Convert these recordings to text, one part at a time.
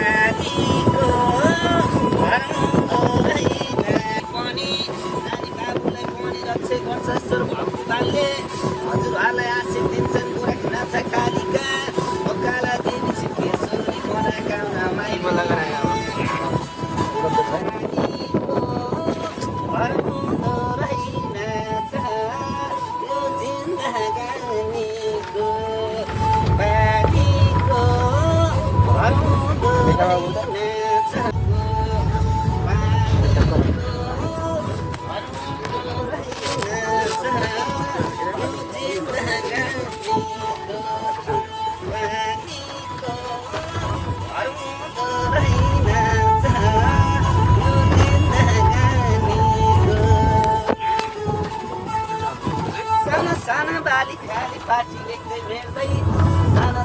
बारीको पनि नानी बाबुलाई पनि रक्षा गर्छ ईश्वर भगवानले हजुरहरूलाई आशीष दिन्छन् गोरखनाथ कालिका काला देवी सिद्धेश्वरी मनोकामना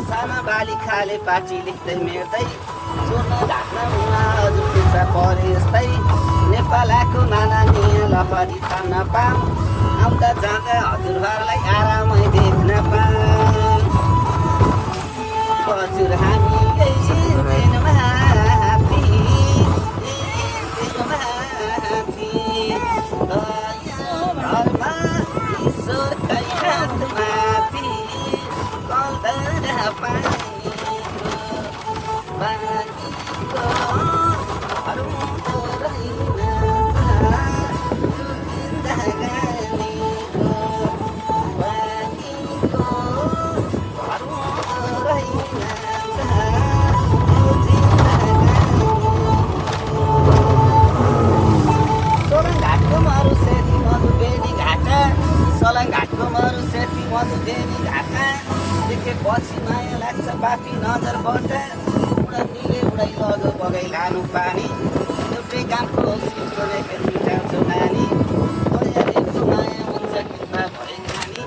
साना बाली खाले पाटी लेख्दै मेर्दै सोन ढाक्न हुन हजुर पेसा परे यस्तै नेपालको नाना निया लहरी तान्न पाम आउँदा जाँदा हजुरहरूलाई आरामै देख्न पाम हजुर हामी घरमा ईश्वरकै हातमाथि सलङघाटको मरु सेती मधुबेनी घाटा देखेपछि माया लाग्छ पापी नजरबाट उडनीले उडाइ लग्यो बगाइ लानु पानी एउटै गामको सिटको लेखे छुट्याउँछु नानी दयालेको माया हुन्छ कृपा भए खानी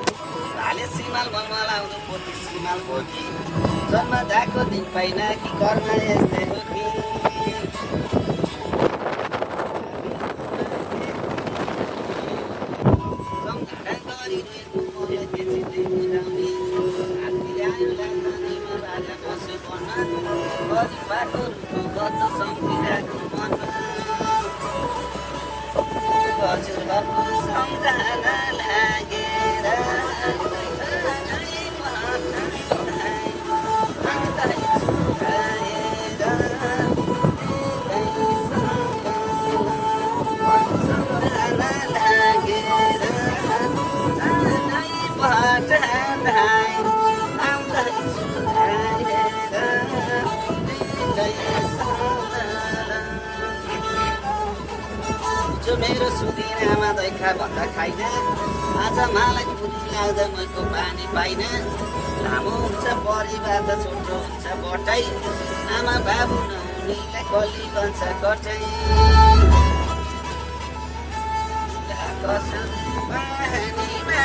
भाले सिमाल मलाउँदो पोती सिमाल बोकी जन्मदाको दिन पाइन कि कर्म यस्तै हो कि हजुरहरूको सम्झना लागेर मेरो सुदिनामा दैखा भन्दा खाइन आज मलाई पुरी लाग्दा मैको पानी पाइन लामो हुन्छ परिवार त छोटो हुन्छ बटाइ आमा बाबु नहुनेलाई कली बन्छ कटै पानीमा